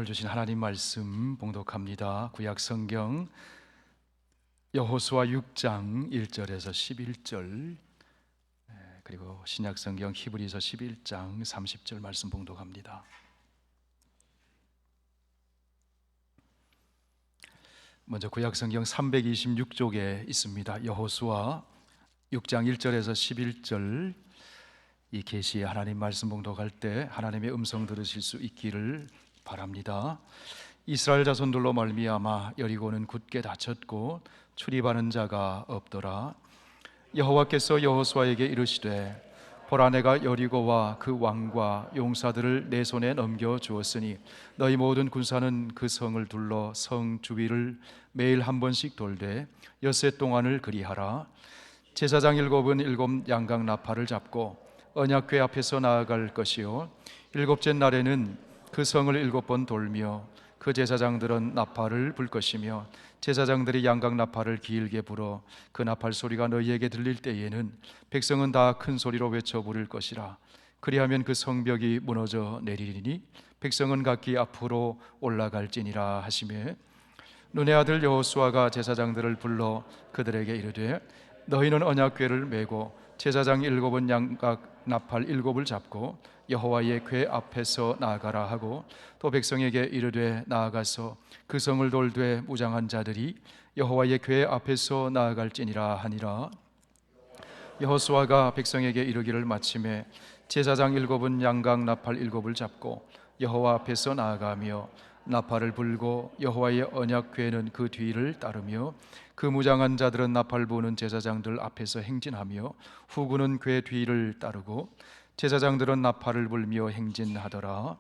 오늘 주신 하나님 말씀 봉독합니다. 구약 성경 여호수아 6장 1절에서 11절, 그리고 신약 성경 히브리서 11장 30절 말씀 봉독합니다. 먼저 구약 성경 326쪽에 있습니다. 여호수아 6장 1절에서 11절, 이 계시의 하나님 말씀 봉독할 때 하나님의 음성 들으실 수 있기를 바랍니다. 이스라엘 자손들로 말미암아 여리고는 굳게 닫혔고 출입하는 자가 없더라. 여호와께서 여호수아에게 이르시되 보라, 내가 여리고와 그 왕과 용사들을 내 손에 넘겨 주었으니 너희 모든 군사는 그 성을 둘러 성 주위를 매일 한 번씩 돌되 엿새 동안을 그리하라. 제사장 일곱 양각 나팔을 잡고 언약궤 앞에서 나아갈 것이요, 일곱째 날에는 그 성을 7번 돌며 그 제사장들은 나팔을 불 것이며 제사장들이 양각 나팔을 길게 불어 그 나팔 소리가 너희에게 들릴 때에는 백성은 다 큰 소리로 외쳐 부를 것이라. 그리하면 그 성벽이 무너져 내리리니 백성은 각기 앞으로 올라갈지니라 하시매, 눈의 아들 여호수아가 제사장들을 불러 그들에게 이르되 너희는 언약궤를 메고 제사장 7은 양각 나팔 7을 잡고 여호와의 궤 앞에서 나아가라 하고, 또 백성에게 이르되 나아가서 그 성을 돌되 무장한 자들이 여호와의 궤 앞에서 나아갈지니라 하니라. 여호수아가 백성에게 이르기를 마침에 제사장 7은 양각 나팔 7을 잡고 여호와 앞에서 나아가며 나팔을 불고 여호와의 언약궤는 그 뒤를 따르며 그 무장한 자들은 나팔 부는 제사장들 앞에서 행진하며 후군은 궤 뒤를 따르고 제사장들은 나팔을 불며 행진하더라.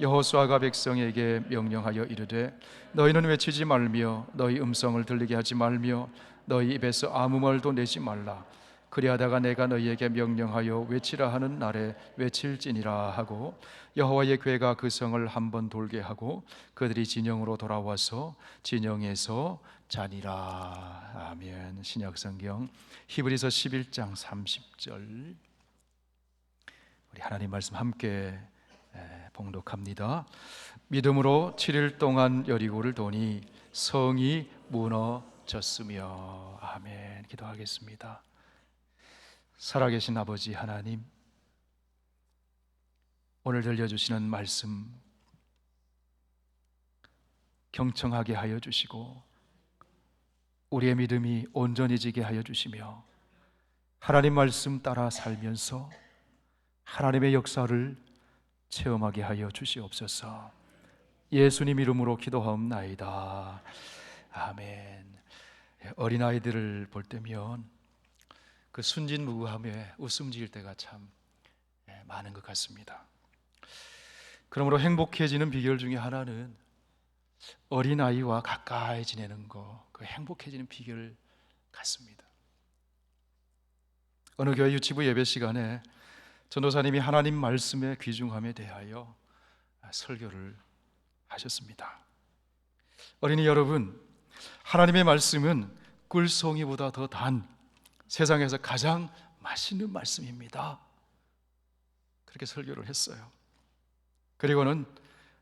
여호수아가 백성에게 명령하여 이르되 너희는 외치지 말며 너희 음성을 들리게 하지 말며 너희 입에서 아무 말도 내지 말라. 그리하다가 내가 너희에게 명령하여 외치라 하는 날에 외칠지니라 하고, 여호와의 궤가 그 성을 한 번 돌게 하고 그들이 진영으로 돌아와서 진영에서 자니라. 아멘. 신약 성경 히브리서 11장 30절, 우리 하나님 말씀 함께 봉독합니다. 믿음으로 7일 동안 여리고를 도니 성이 무너졌으며. 아멘. 기도하겠습니다. 살아계신 아버지 하나님, 오늘 들려주시는 말씀 경청하게 하여 주시고 우리의 믿음이 온전해지게 하여 주시며 하나님 말씀 따라 살면서 하나님의 역사를 체험하게 하여 주시옵소서. 예수님 이름으로 기도하옵나이다. 아멘. 어린아이들을 볼 때면 그 순진무구함에 웃음 지을 때가 참 많은 것 같습니다. 그러므로 행복해지는 비결 중에 하나는 어린아이와 가까이 지내는 거, 그 행복해지는 비결 같습니다. 어느 교회 유치부 예배 시간에 전도사님이 하나님 말씀의 귀중함에 대하여 설교를 하셨습니다. 어린이 여러분, 하나님의 말씀은 꿀송이보다 더 단 세상에서 가장 맛있는 말씀입니다. 그렇게 설교를 했어요. 그리고는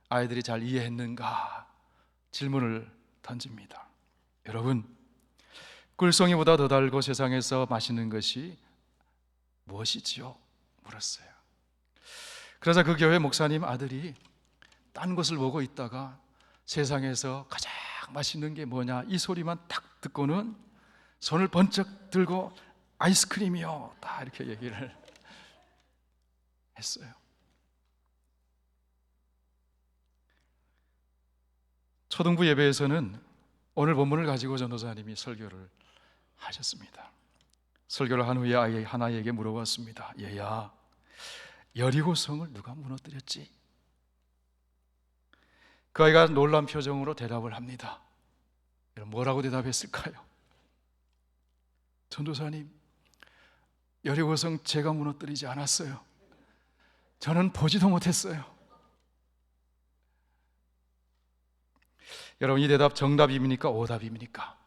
아이들이 잘 이해했는가 질문을 던집니다. 여러분, 꿀송이보다 더 달고 세상에서 맛있는 것이 무엇이지요? 물었어요. 그러자 그 교회 목사님 아들이 딴 것을 보고 있다가 세상에서 가장 맛있는 게 뭐냐 이 소리만 딱 듣고는 손을 번쩍 들고 아이스크림이요, 다 이렇게 얘기를 했어요. 초등부 예배에서는 오늘 본문을 가지고 전도사님이 설교를 하셨습니다. 설교를 한 후에 아이 하나에게 물어봤습니다. 얘야, 여리고 성을 누가 무너뜨렸지? 그 아이가 놀란 표정으로 대답을 합니다. 여러분, 뭐라고 대답했을까요? 전도사님, 여리고 성 제가 무너뜨리지 않았어요. 저는 보지도 못했어요. 여러분, 이 대답 정답입니까? 오답입니까?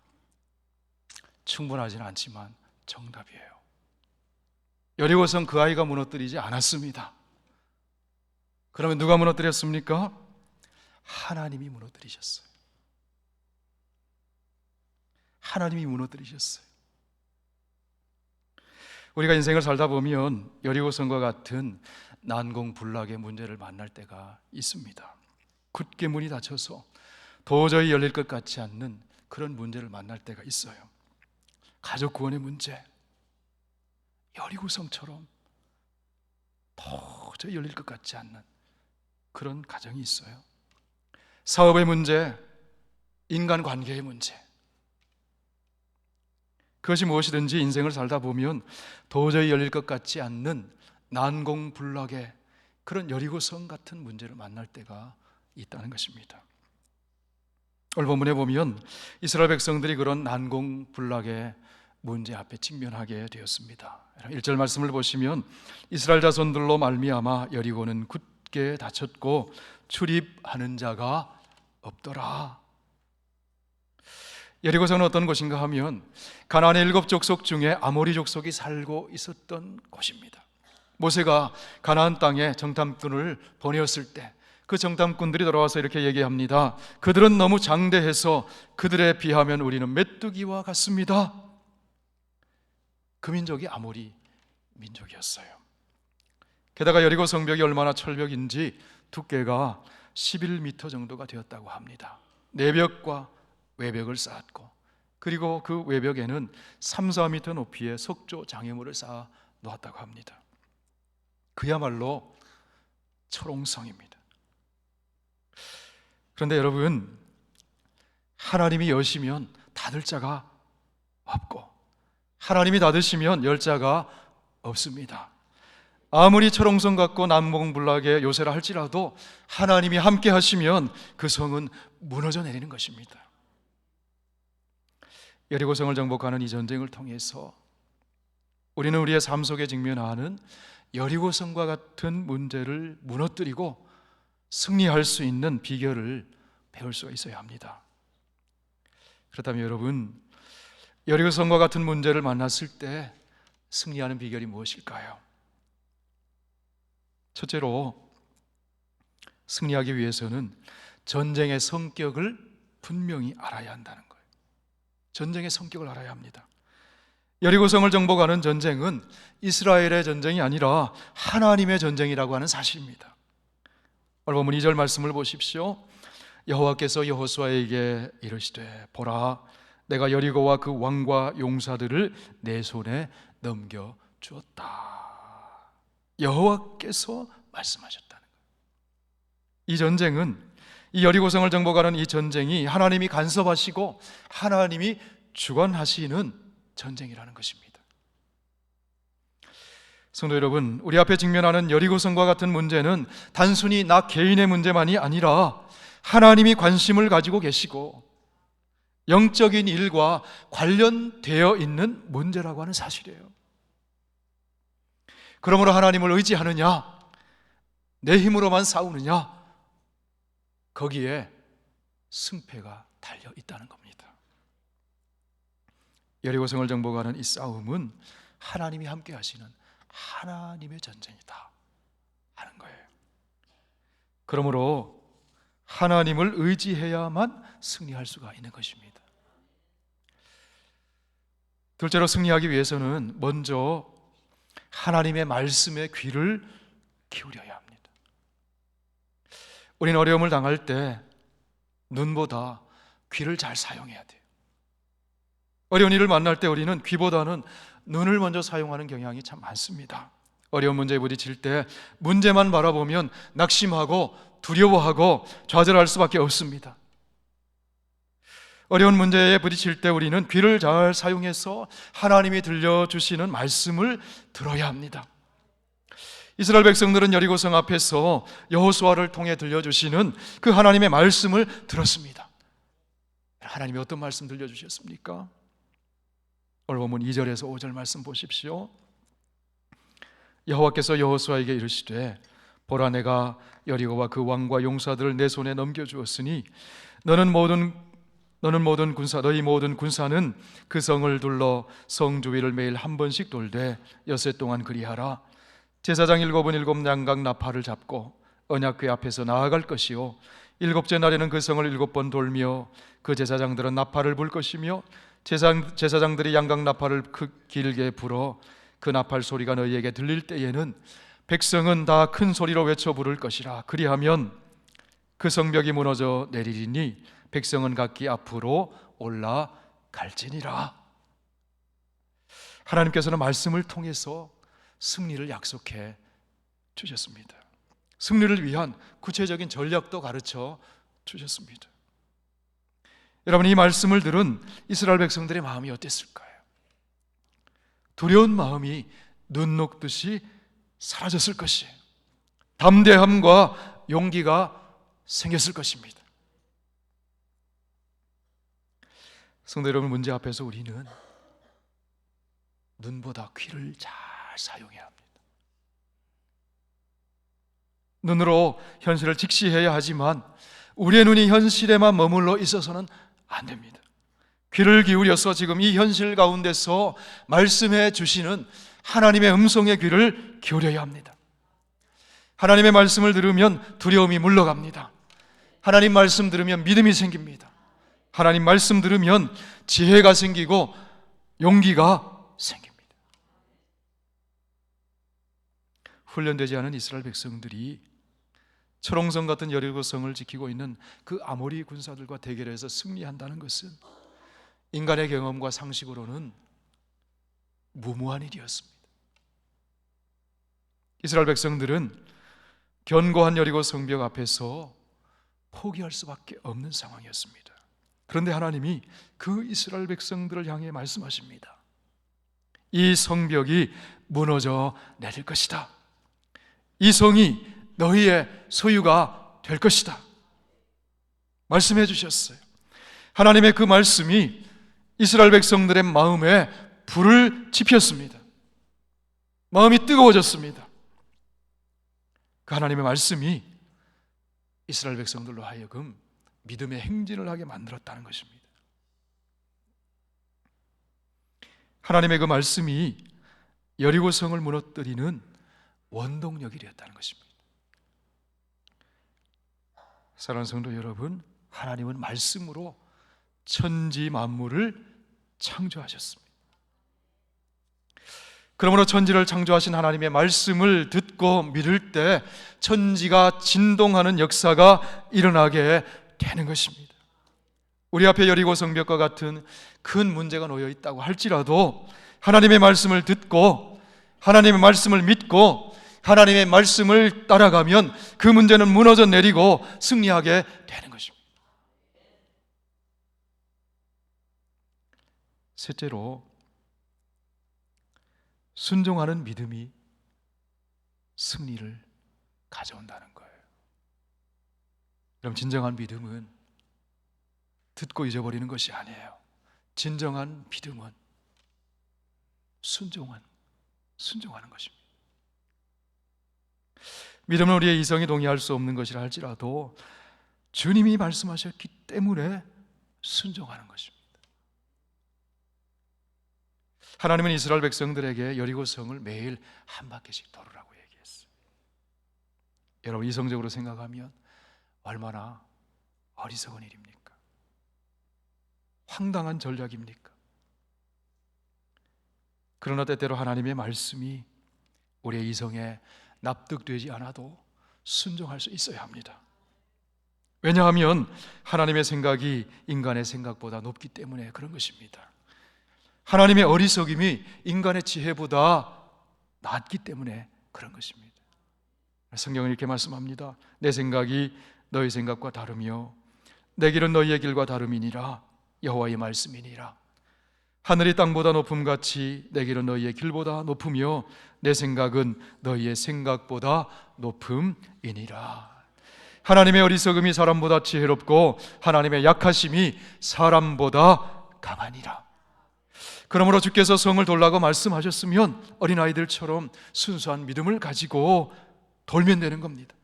충분하지는 않지만 정답이에요. 여리고성 그 아이가 무너뜨리지 않았습니다. 그러면 누가 무너뜨렸습니까? 하나님이 무너뜨리셨어요. 하나님이 무너뜨리셨어요. 우리가 인생을 살다 보면 여리고성과 같은 난공불락의 문제를 만날 때가 있습니다. 굳게 문이 닫혀서 도저히 열릴 것 같지 않는 그런 문제를 만날 때가 있어요. 가족 구원의 문제, 여리고성처럼 도저히 열릴 것 같지 않는 그런 가정이 있어요. 사업의 문제, 인간관계의 문제, 그것이 무엇이든지 인생을 살다 보면 도저히 열릴 것 같지 않는 난공불락의 그런 여리고성 같은 문제를 만날 때가 있다는 것입니다. 오늘 본문에 보면 이스라엘 백성들이 그런 난공불락의 문제 앞에 직면하게 되었습니다. 1절 말씀을 보시면 이스라엘 자손들로 말미암아 여리고는 굳게 닫혔고 출입하는 자가 없더라. 여리고성은 어떤 곳인가 하면 가나안의 7 족속 중에 아모리 족속이 살고 있었던 곳입니다. 모세가 가나안 땅에 정탐꾼을 보내었을 때 그 정탐꾼들이 돌아와서 이렇게 얘기합니다. 그들은 너무 장대해서 그들에 비하면 우리는 메뚜기와 같습니다. 그 민족이 아모리 민족이었어요. 게다가 여리고 성벽이 얼마나 철벽인지 두께가 11m 정도가 되었다고 합니다. 내벽과 외벽을 쌓았고, 그리고 그 외벽에는 3, 4m 높이의 석조 장애물을 쌓아 놓았다고 합니다. 그야말로 철옹성입니다. 그런데 여러분, 하나님이 여시면 닫을 자가 없고 하나님이 닫으시면 열 자가 없습니다. 아무리 철옹성 같고 난공불락의 요새라 할지라도 하나님이 함께 하시면 그 성은 무너져 내리는 것입니다. 여리고성을 정복하는 이 전쟁을 통해서 우리는 우리의 삶 속에 직면하는 여리고성과 같은 문제를 무너뜨리고 승리할 수 있는 비결을 배울 수가 있어야 합니다. 그렇다면 여러분, 여리고성과 같은 문제를 만났을 때 승리하는 비결이 무엇일까요? 첫째로, 승리하기 위해서는 전쟁의 성격을 분명히 알아야 한다는 거예요. 전쟁의 성격을 알아야 합니다. 여리고성을 정복하는 전쟁은 이스라엘의 전쟁이 아니라 하나님의 전쟁이라고 하는 사실입니다. 오늘 본문 2절 말씀을 보십시오. 여호와께서 여호수아에게 이르시되 보라, 내가 여리고와 그 왕과 용사들을 내 손에 넘겨주었다. 여호와께서 말씀하셨다는 거예요. 이 전쟁은, 이 여리고성을 정복하는 이 전쟁이 하나님이 간섭하시고 하나님이 주관하시는 전쟁이라는 것입니다. 성도 여러분, 우리 앞에 직면하는 여리고성과 같은 문제는 단순히 나 개인의 문제만이 아니라 하나님이 관심을 가지고 계시고 영적인 일과 관련되어 있는 문제라고 하는 사실이에요. 그러므로 하나님을 의지하느냐, 내 힘으로만 싸우느냐, 거기에 승패가 달려 있다는 겁니다. 여리고성을 정복하는 이 싸움은 하나님이 함께 하시는 하나님의 전쟁이다 하는 거예요. 그러므로 하나님을 의지해야만 승리할 수가 있는 것입니다. 둘째로, 승리하기 위해서는 먼저 하나님의 말씀에 귀를 기울여야 합니다. 우리는 어려움을 당할 때 눈보다 귀를 잘 사용해야 돼요. 어려운 일을 만날 때 우리는 귀보다는 눈을 먼저 사용하는 경향이 참 많습니다. 어려운 문제에 부딪힐 때 문제만 바라보면 낙심하고 두려워하고 좌절할 수밖에 없습니다. 어려운 문제에 부딪힐 때 우리는 귀를 잘 사용해서 하나님이 들려주시는 말씀을 들어야 합니다. 이스라엘 백성들은 여리고성 앞에서 여호수아를 통해 들려주시는 그 하나님의 말씀을 들었습니다. 하나님이 어떤 말씀 들려주셨습니까? 오늘 본문 2절에서 5절 말씀 보십시오. 여호와께서 여호수아에게 이르시되 보라, 내가 여리고와 그 왕과 용사들을 내 손에 넘겨주었으니 너희 모든 군사는 그 성을 둘러 성 주위를 매일 한 번씩 돌되 엿새 동안 그리하라. 제사장 7은 7 양각 나팔을 잡고 언약 궤 앞에서 나아갈 것이요 일곱째 날에는 그 성을 7번 돌며 그 제사장들은 나팔을 불 것이며 제사장들이 양각 나팔을 길게 불어 그 나팔 소리가 너희에게 들릴 때에는 백성은 다 큰 소리로 외쳐 부를 것이라. 그리하면 그 성벽이 무너져 내리리니 백성은 각기 앞으로 올라갈지니라. 하나님께서는 말씀을 통해서 승리를 약속해 주셨습니다. 승리를 위한 구체적인 전략도 가르쳐 주셨습니다. 여러분, 이 말씀을 들은 이스라엘 백성들의 마음이 어땠을까요? 두려운 마음이 눈 녹듯이 사라졌을 것이에요. 담대함과 용기가 생겼을 것입니다. 성도 여러분, 문제 앞에서 우리는 눈보다 귀를 잘 사용해야 합니다. 눈으로 현실을 직시해야 하지만 우리의 눈이 현실에만 머물러 있어서는 안 됩니다. 귀를 기울여서 지금 이 현실 가운데서 말씀해 주시는 하나님의 음성의 귀를 기울여야 합니다. 하나님의 말씀을 들으면 두려움이 물러갑니다. 하나님 말씀 들으면 믿음이 생깁니다. 하나님 말씀 들으면 지혜가 생기고 용기가 생깁니다. 훈련되지 않은 이스라엘 백성들이 철옹성 같은 여리고성을 지키고 있는 그 아모리 군사들과 대결해서 승리한다는 것은 인간의 경험과 상식으로는 무모한 일이었습니다. 이스라엘 백성들은 견고한 여리고 성벽 앞에서 포기할 수밖에 없는 상황이었습니다. 그런데 하나님이 그 이스라엘 백성들을 향해 말씀하십니다. 이 성벽이 무너져 내릴 것이다. 이 성이 너희의 소유가 될 것이다. 말씀해 주셨어요. 하나님의 그 말씀이 이스라엘 백성들의 마음에 불을 지폈습니다. 마음이 뜨거워졌습니다. 그 하나님의 말씀이 이스라엘 백성들로 하여금 믿음의 행진을 하게 만들었다는 것입니다. 하나님의 그 말씀이 여리고성을 무너뜨리는 원동력이 되었다는 것입니다. 사랑하는 성도 여러분, 하나님은 말씀으로 천지 만물을 창조하셨습니다. 그러므로 천지를 창조하신 하나님의 말씀을 듣고 믿을 때 천지가 진동하는 역사가 일어나게 되는 것입니다. 우리 앞에 여리고 성벽과 같은 큰 문제가 놓여 있다고 할지라도 하나님의 말씀을 듣고 하나님의 말씀을 믿고 하나님의 말씀을 따라가면 그 문제는 무너져 내리고 승리하게 되는 것입니다. 셋째로, 순종하는 믿음이 승리를 가져온다는 거예요. 그럼 진정한 믿음은 듣고 잊어버리는 것이 아니에요. 진정한 믿음은 순종하는 것입니다. 믿음은 우리의 이성이 동의할 수 없는 것이라 할지라도 주님이 말씀하셨기 때문에 순종하는 것입니다. 하나님은 이스라엘 백성들에게 여리고성을 매일 한 바퀴씩 돌으라고 얘기했어요. 여러분, 이성적으로 생각하면 얼마나 어리석은 일입니까? 황당한 전략입니까? 그러나 때때로 하나님의 말씀이 우리의 이성에 납득되지 않아도 순종할 수 있어야 합니다. 왜냐하면 하나님의 생각이 인간의 생각보다 높기 때문에 그런 것입니다. 하나님의 어리석임이 인간의 지혜보다 낮기 때문에 그런 것입니다. 성경은 이렇게 말씀합니다. 내 생각이 너희 생각과 다르며 내 길은 너희의 길과 다름이니라. 여호와의 말씀이니라. 하늘이 땅보다 높음같이 내 길은 너희의 길보다 높으며 내 생각은 너희의 생각보다 높음이니라. 하나님의 어리석음이 사람보다 지혜롭고 하나님의 약하심이 사람보다 강하니라. 그러므로 주께서 성을 돌라고 말씀하셨으면 어린아이들처럼 순수한 믿음을 가지고 돌면 되는 겁니다.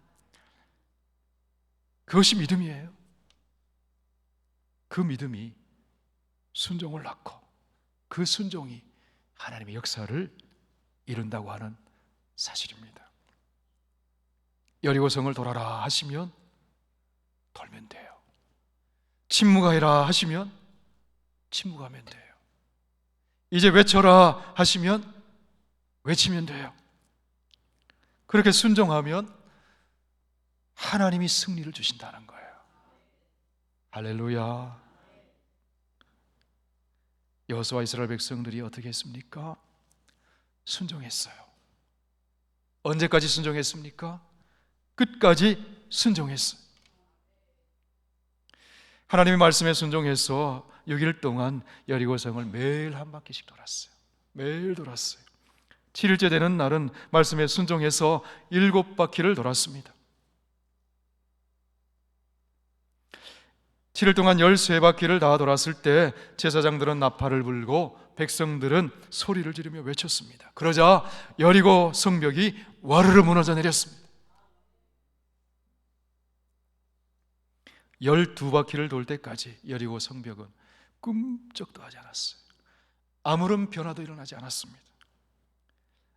그것이 믿음이에요. 그 믿음이 순종을 낳고 그 순종이 하나님의 역사를 이룬다고 하는 사실입니다. 여리고성을 돌아라 하시면 돌면 돼요. 침묵하라 하시면 침묵하면 돼요. 이제 외쳐라 하시면 외치면 돼요. 그렇게 순종하면 하나님이 승리를 주신다는 거예요. 할렐루야. 여호수아와 이스라엘 백성들이 어떻게 했습니까? 순종했어요. 언제까지 순종했습니까? 끝까지 순종했어요. 하나님의 말씀에 순종해서 6일 동안 여리고성을 매일 한 바퀴씩 돌았어요. 매일 돌았어요. 7일째 되는 날은 말씀에 순종해서 7바퀴를 돌았습니다. 7일 동안 13바퀴를 다 돌았을 때 제사장들은 나팔을 불고 백성들은 소리를 지르며 외쳤습니다. 그러자 여리고 성벽이 와르르 무너져 내렸습니다. 12바퀴를 돌 때까지 여리고 성벽은 꿈쩍도 하지 않았어요. 아무런 변화도 일어나지 않았습니다.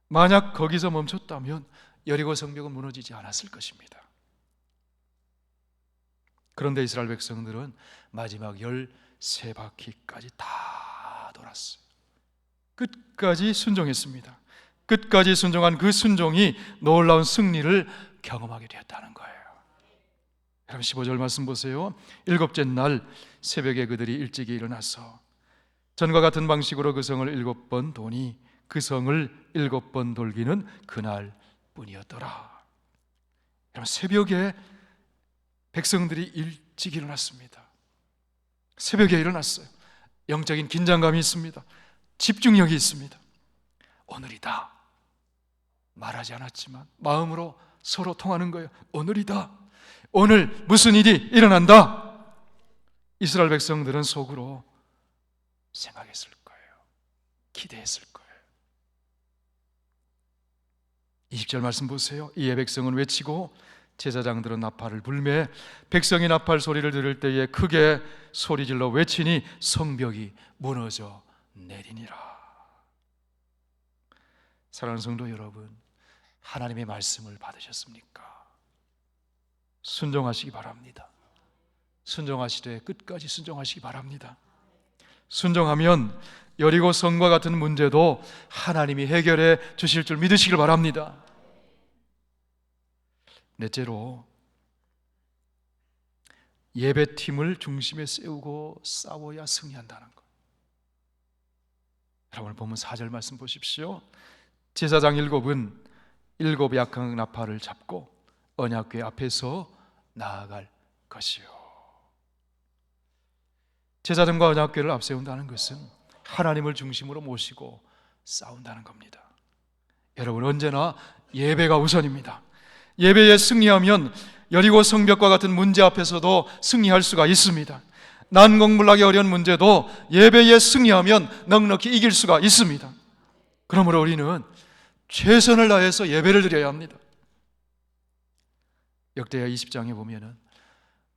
만약 거기서 멈췄다면 여리고 성벽은 무너지지 않았을 것입니다. 그런데 이스라엘 백성들은 마지막 13바퀴까지 다 돌았어요. 끝까지 순종했습니다. 끝까지 순종한 그 순종이 놀라운 승리를 경험하게 되었다는 거예요. 여러분 15절 말씀 보세요. 7째 날 새벽에 그들이 일찍이 일어나서 전과 같은 방식으로 그 성을 7번 도니 그 성을 7번 돌기는 그날 뿐이었더라. 여러분 새벽에 백성들이 일찍 일어났습니다. 새벽에 일어났어요. 영적인 긴장감이 있습니다. 집중력이 있습니다. 오늘이다. 말하지 않았지만 마음으로 서로 통하는 거예요. 오늘이다. 오늘 무슨 일이 일어난다. 이스라엘 백성들은 속으로 생각했을 거예요. 기대했을 거예요. 20절 말씀 보세요. 이에 백성은 외치고 제사장들은 나팔을 불매 백성이 나팔 소리를 들을 때에 크게 소리질러 외치니 성벽이 무너져 내리니라. 사랑하는 성도 여러분, 하나님의 말씀을 받으셨습니까? 순종하시기 바랍니다. 순종하시되 끝까지 순종하시기 바랍니다. 순종하면 여리고 성과 같은 문제도 하나님이 해결해 주실 줄 믿으시길 바랍니다. 넷째로 예배팀을 중심에 세우고 싸워야 승리한다는 것. 여러분 보면 4절 말씀 보십시오. 제사장 7은 7 약한 나팔을 잡고 언약궤 앞에서 나아갈 것이요. 제사장과 언약궤를 앞세운다는 것은 하나님을 중심으로 모시고 싸운다는 겁니다. 여러분 언제나 예배가 우선입니다. 예배에 승리하면 여리고 성벽과 같은 문제 앞에서도 승리할 수가 있습니다. 난공불락이 어려운 문제도 예배에 승리하면 넉넉히 이길 수가 있습니다. 그러므로 우리는 최선을 다해서 예배를 드려야 합니다. 역대하 20장에 보면은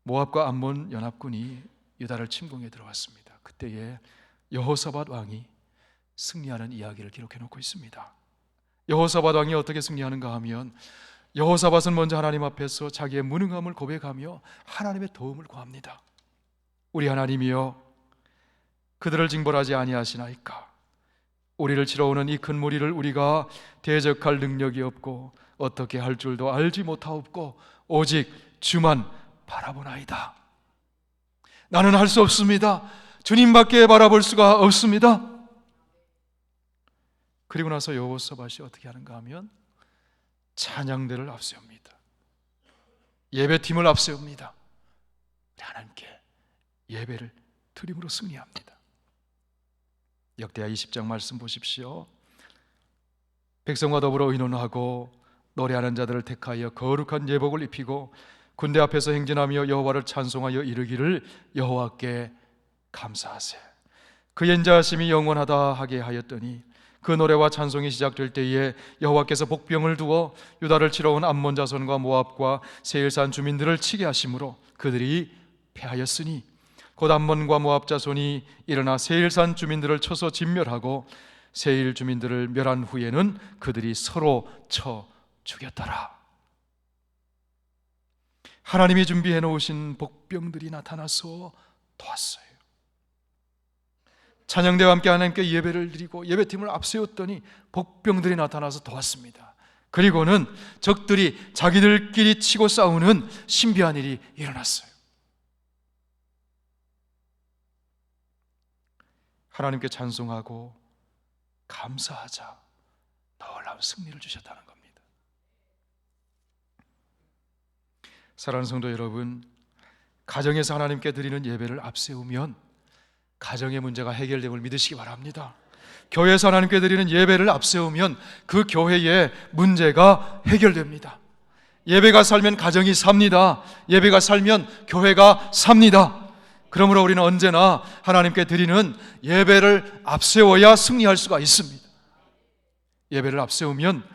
모압과 암몬 연합군이 유다를 침공해 들어왔습니다. 그때에 여호사밧 왕이 승리하는 이야기를 기록해 놓고 있습니다. 여호사밧 왕이 어떻게 승리하는가 하면 여호사밧은 먼저 하나님 앞에서 자기의 무능함을 고백하며 하나님의 도움을 구합니다. 우리 하나님이여 그들을 징벌하지 아니하시나이까. 우리를 치러 오는 이 큰 무리를 우리가 대적할 능력이 없고 어떻게 할 줄도 알지 못하옵고 오직 주만 바라보나이다. 나는 할 수 없습니다. 주님밖에 바라볼 수가 없습니다. 그리고 나서 여호사밧이 어떻게 하는가 하면 찬양대를 앞세웁니다. 예배팀을 앞세웁니다. 하나님께 예배를 드림으로 승리합니다. 역대하 20장 말씀 보십시오. 백성과 더불어 의논하고 노래하는 자들을 택하여 거룩한 예복을 입히고 군대 앞에서 행진하며 여호와를 찬송하여 이르기를 여호와께 감사하세. 그의 인자하심이 영원하다 하게 하였더니 그 노래와 찬송이 시작될 때에 여호와께서 복병을 두어 유다를 치러 온 암몬 자손과 모압과 세일산 주민들을 치게 하심으로 그들이 패하였으니 곧 암몬과 모압 자손이 일어나 세일산 주민들을 쳐서 진멸하고 세일 주민들을 멸한 후에는 그들이 서로 쳐 죽였더라. 하나님이 준비해 놓으신 복병들이 나타나서 도왔어요. 찬양대와 함께 하나님께 예배를 드리고 예배팀을 앞세웠더니 복병들이 나타나서 도왔습니다. 그리고는 적들이 자기들끼리 치고 싸우는 신비한 일이 일어났어요. 하나님께 찬송하고 감사하자 놀라운 승리를 주셨다는 겁니다. 사랑하는 성도 여러분, 가정에서 하나님께 드리는 예배를 앞세우면 가정의 문제가 해결됨을 믿으시기 바랍니다. 교회에서 하나님께 드리는 예배를 앞세우면 그 교회의 문제가 해결됩니다. 예배가 살면 가정이 삽니다. 예배가 살면 교회가 삽니다. 그러므로 우리는 언제나 하나님께 드리는 예배를 앞세워야 승리할 수가 있습니다. 예배를 앞세우면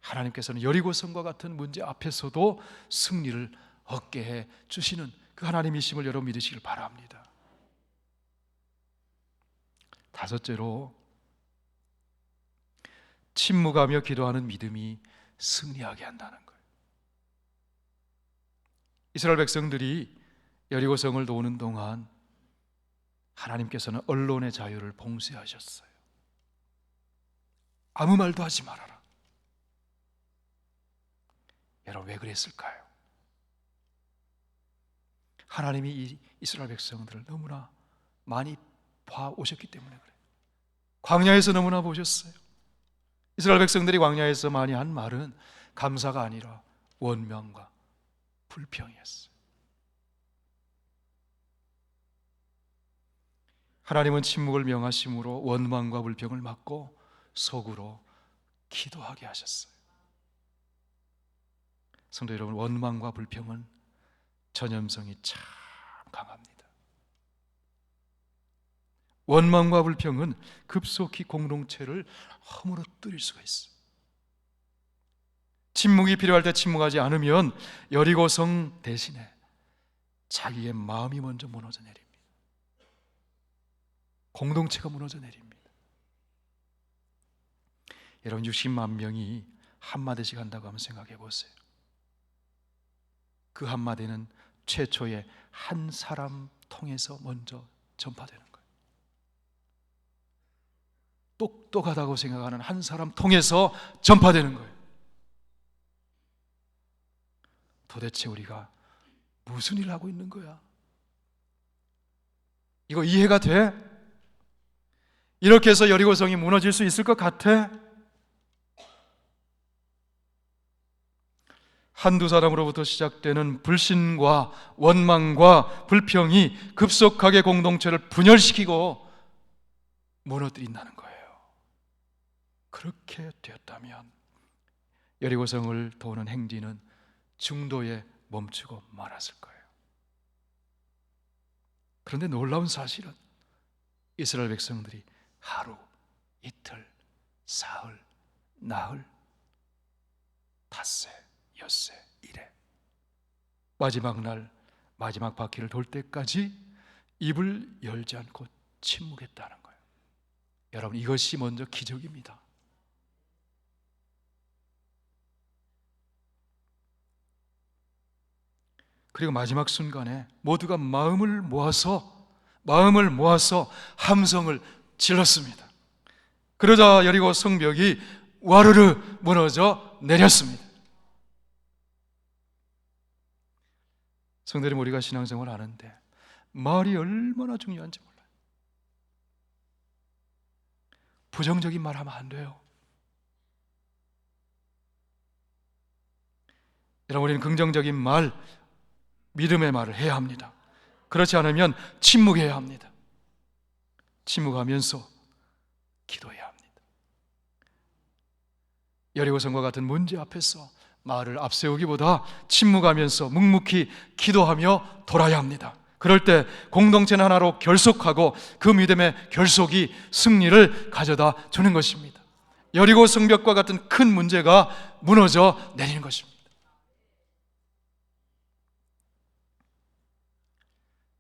하나님께서는 여리고성과 같은 문제 앞에서도 승리를 얻게 해 주시는 그 하나님이심을 여러분 믿으시길 바랍니다. 다섯째로, 침묵하며 기도하는 믿음이 승리하게 한다는 거예요. 이스라엘 백성들이 여리고성을 도는 동안 하나님께서는 언론의 자유를 봉쇄하셨어요. 아무 말도 하지 말아라. 여러분, 왜 그랬을까요? 하나님이 이 이스라엘 백성들을 너무나 많이 봐오셨기 때문에 그래요. 광야에서 너무나 보셨어요. 이스라엘 백성들이 광야에서 많이 한 말은 감사가 아니라 원망과 불평이었어요. 하나님은 침묵을 명하심으로 원망과 불평을 막고 속으로 기도하게 하셨어요. 성도 여러분, 원망과 불평은 전염성이 참 강합니다. 원망과 불평은 급속히 공동체를 허물어뜨릴 수가 있어요. 침묵이 필요할 때 침묵하지 않으면 여리고성 대신에 자기의 마음이 먼저 무너져 내립니다. 공동체가 무너져 내립니다. 여러분, 60만 명이 한마디씩 한다고 한번 생각해 보세요. 그 한마디는 최초의 한 사람 통해서 먼저 전파되는 거예요. 똑똑하다고 생각하는 한 사람 통해서 전파되는 거예요. 도대체 우리가 무슨 일을 하고 있는 거야? 이거 이해가 돼? 이렇게 해서 여리고성이 무너질 수 있을 것 같아? 한두 사람으로부터 시작되는 불신과 원망과 불평이 급속하게 공동체를 분열시키고 무너뜨린다는 거예요. 그렇게 되었다면 여리고성을 도는 행진은 중도에 멈추고 말았을 거예요. 그런데 놀라운 사실은 이스라엘 백성들이 하루, 이틀, 사흘, 나흘, 닷새, 엿새, 이래 마지막 날, 마지막 바퀴를 돌 때까지 입을 열지 않고 침묵했다는 거예요. 여러분, 이것이 먼저 기적입니다. 그리고 마지막 순간에 모두가 마음을 모아서 함성을 질렀습니다. 그러자 여리고 성벽이 와르르 무너져 내렸습니다. 성도님, 우리가 신앙생활을 하는데 말이 얼마나 중요한지 몰라요. 부정적인 말 하면 안 돼요. 여러분, 우리는 긍정적인 말, 믿음의 말을 해야 합니다. 그렇지 않으면 침묵해야 합니다. 침묵하면서 기도해야 합니다. 여리고성과 같은 문제 앞에서 말을 앞세우기보다 침묵하면서 묵묵히 기도하며 돌아야 합니다. 그럴 때 공동체는 하나로 결속하고 그 믿음의 결속이 승리를 가져다 주는 것입니다. 여리고 성벽과 같은 큰 문제가 무너져 내리는 것입니다.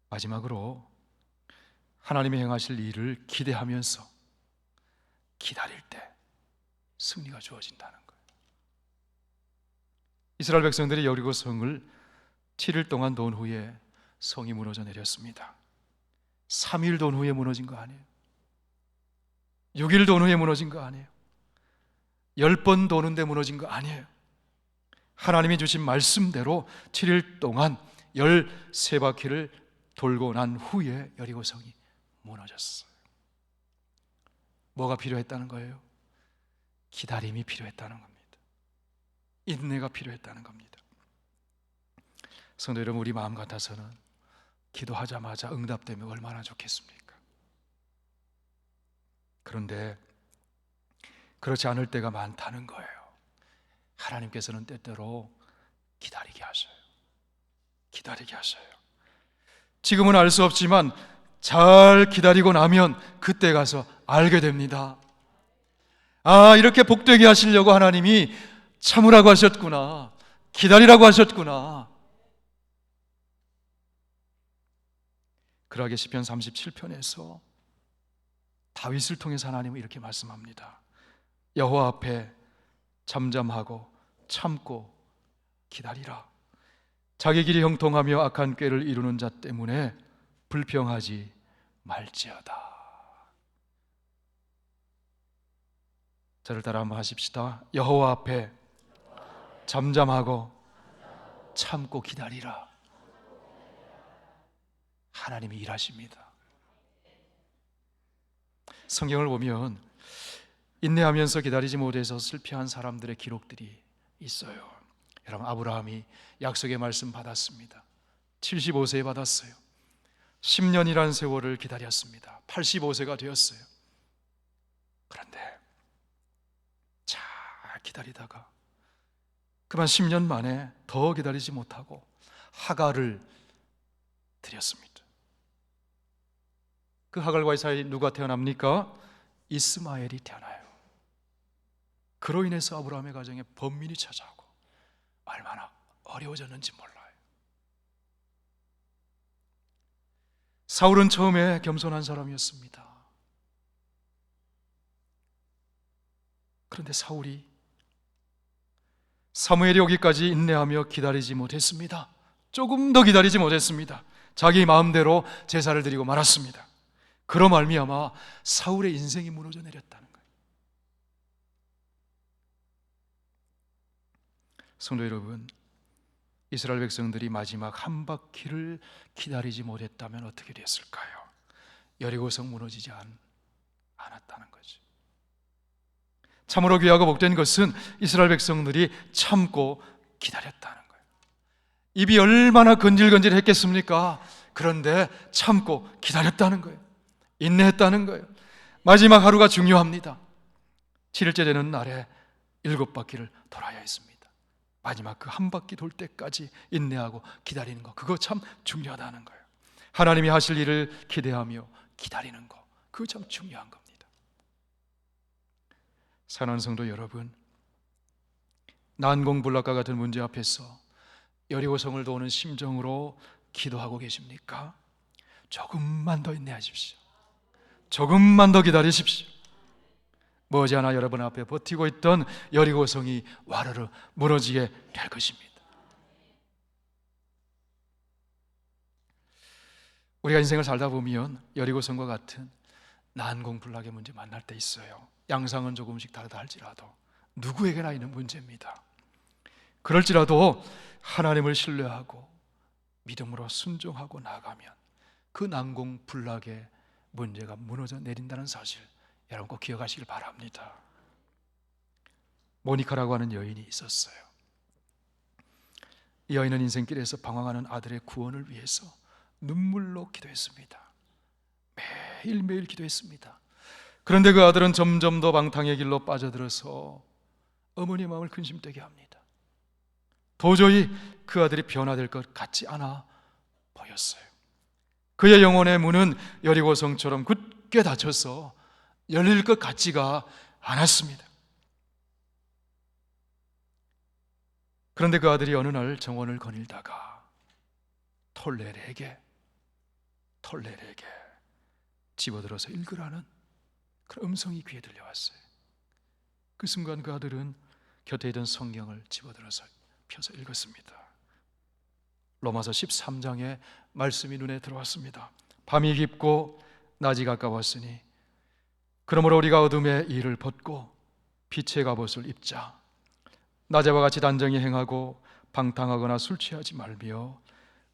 마지막으로 하나님이 행하실 일을 기대하면서 기다릴 때 승리가 주어진다는 거예요. 이스라엘 백성들이 여리고성을 7일 동안 돈 후에 성이 무너져 내렸습니다. 3일 돈 후에 무너진 거 아니에요. 6일 돈 후에 무너진 거 아니에요. 10번 도는데 무너진 거 아니에요. 하나님이 주신 말씀대로 7일 동안 13바퀴를 돌고 난 후에 여리고성이 무너졌어요. 뭐가 필요했다는 거예요? 기다림이 필요했다는 겁니다. 인내가 필요했다는 겁니다. 성도 여러분, 우리 마음 같아서는 기도하자마자 응답되면 얼마나 좋겠습니까? 그런데 그렇지 않을 때가 많다는 거예요. 하나님께서는 때때로 기다리게 하셔요. 기다리게 하셔요. 지금은 알 수 없지만 잘 기다리고 나면 그때 가서 알게 됩니다. 아, 이렇게 복되게 하시려고 하나님이 참으라고 하셨구나, 기다리라고 하셨구나. 그러하게 시편 37편에서 다윗을 통해서 하나님은 이렇게 말씀합니다. 여호와 앞에 잠잠하고 참고 기다리라. 자기 길이 형통하며 악한 꾀를 이루는 자 때문에 불평하지 말지어다. 저를 따라 한번 하십시다. 여호와 앞에 잠잠하고 참고 기다리라. 하나님이 일하십니다. 성경을 보면 인내하면서 기다리지 못해서 실패한 사람들의 기록들이 있어요. 여러분, 아브라함이 약속의 말씀 받았습니다. 75세에 받았어요. 10년이라는 세월을 기다렸습니다. 85세가 되었어요. 그런데 잘 기다리다가 그만 10년 만에 더 기다리지 못하고 하갈을 드렸습니다. 그 하갈과의 사이에 누가 태어납니까? 이스마엘이 태어나요. 그로 인해서 아브라함의 가정에 번민이 찾아오고 얼마나 어려워졌는지 몰라요. 사울은 처음에 겸손한 사람이었습니다. 그런데 사울이 사무엘이 오기까지 인내하며 기다리지 못했습니다. 조금 더 기다리지 못했습니다. 자기 마음대로 제사를 드리고 말았습니다. 그로 말미암아 사울의 인생이 무너져 내렸다는 거예요. 성도 여러분, 이스라엘 백성들이 마지막 한 바퀴를 기다리지 못했다면 어떻게 됐을까요? 여리고성 무너지지 않았다는 거죠. 참으로 귀하고 복된 것은 이스라엘 백성들이 참고 기다렸다는 거예요. 입이 얼마나 건질건질했겠습니까? 그런데 참고 기다렸다는 거예요. 인내했다는 거예요. 마지막 하루가 중요합니다. 7일째 되는 날에 7바퀴를 돌아야 했습니다. 마지막 그 한 바퀴 돌 때까지 인내하고 기다리는 거, 그거 참 중요하다는 거예요. 하나님이 하실 일을 기대하며 기다리는 거, 그거 참 중요한 겁니다. 사랑하는 성도 여러분, 난공불락과 같은 문제 앞에서 여리고성을 도우는 심정으로 기도하고 계십니까? 조금만 더 인내하십시오. 조금만 더 기다리십시오. 머지않아 여러분 앞에 버티고 있던 여리고성이 와르르 무너지게 될 것입니다. 우리가 인생을 살다 보면 여리고성과 같은 난공불락의 문제 만날 때 있어요. 양상은 조금씩 다르다 할지라도 누구에게나 있는 문제입니다. 그럴지라도 하나님을 신뢰하고 믿음으로 순종하고 나가면 그 난공불락의 문제가 무너져 내린다는 사실, 여러분 꼭 기억하시길 바랍니다. 모니카라고 하는 여인이 있었어요. 이 여인은 인생길에서 방황하는 아들의 구원을 위해서 눈물로 기도했습니다. 매일매일 기도했습니다. 그런데 그 아들은 점점 더 방탕의 길로 빠져들어서 어머니의 마음을 근심되게 합니다. 도저히 그 아들이 변화될 것 같지 않아 보였어요. 그의 영혼의 문은 여리고성처럼 굳게 닫혀서 열릴 것 같지가 않았습니다. 그런데 그 아들이 어느 날 정원을 거닐다가 톨레르에게 집어들어서 읽으라는 그런 음성이 귀에 들려왔어요. 그 순간 그 아들은 곁에 있던 성경을 집어들어서 펴서 읽었습니다. 로마서 13장의 말씀이 눈에 들어왔습니다. 밤이 깊고 낮이 가까웠으니 그러므로 우리가 어둠의 일을 벗고 빛의 갑옷을 입자. 낮에와 같이 단정히 행하고 방탕하거나 술 취하지 말며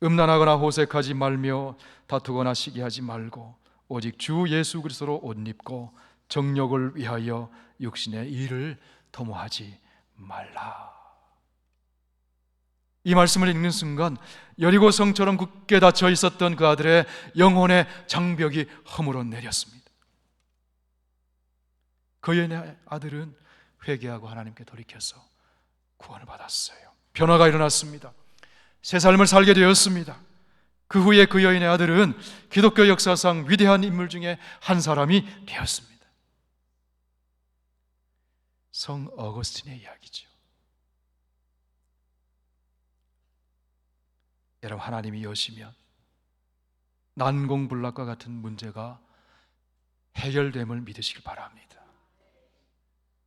음란하거나 호색하지 말며 다투거나 시기하지 말고 오직 주 예수 그리스도로 옷 입고 정욕을 위하여 육신의 일을 도모하지 말라. 이 말씀을 읽는 순간 여리고 성처럼 굳게 닫혀 있었던 그 아들의 영혼의 장벽이 허물어 내렸습니다. 그 여인의 아들은 회개하고 하나님께 돌이켜서 구원을 받았어요. 변화가 일어났습니다. 새 삶을 살게 되었습니다. 그 후에 그 여인의 아들은 기독교 역사상 위대한 인물 중에 한 사람이 되었습니다. 성 어거스틴의 이야기죠. 여러분, 하나님이 여시면 난공불락과 같은 문제가 해결됨을 믿으시길 바랍니다.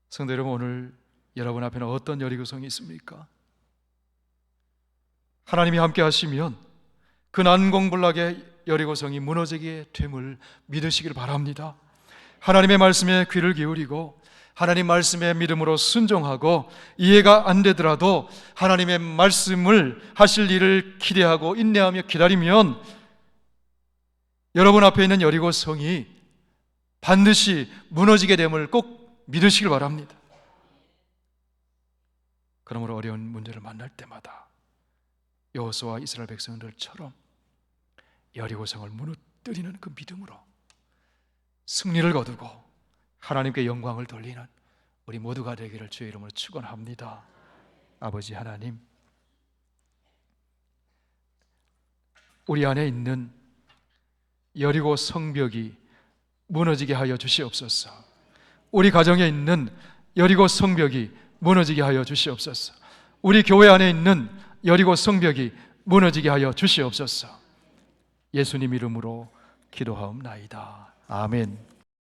성도 여러분, 오늘 여러분 앞에는 어떤 여리고성이 있습니까? 하나님이 함께 하시면 그 난공불락의 여리고성이 무너지게 됨을 믿으시길 바랍니다. 하나님의 말씀에 귀를 기울이고 하나님 말씀에 믿음으로 순종하고 이해가 안 되더라도 하나님의 말씀을 하실 일을 기대하고 인내하며 기다리면 여러분 앞에 있는 여리고성이 반드시 무너지게 됨을 꼭 믿으시길 바랍니다. 그러므로 어려운 문제를 만날 때마다 여호수아와 이스라엘 백성들처럼 여리고성을 무너뜨리는 그 믿음으로 승리를 거두고 하나님께 영광을 돌리는 우리 모두가 되기를 주의 이름으로 축원합니다. 아버지 하나님, 우리 안에 있는 여리고 성벽이 무너지게 하여 주시옵소서. 우리 가정에 있는 여리고 성벽이 무너지게 하여 주시옵소서. 우리 교회 안에 있는 여리고 성벽이 무너지게 하여 주시옵소서. 예수님 이름으로 기도하옵나이다. 아멘.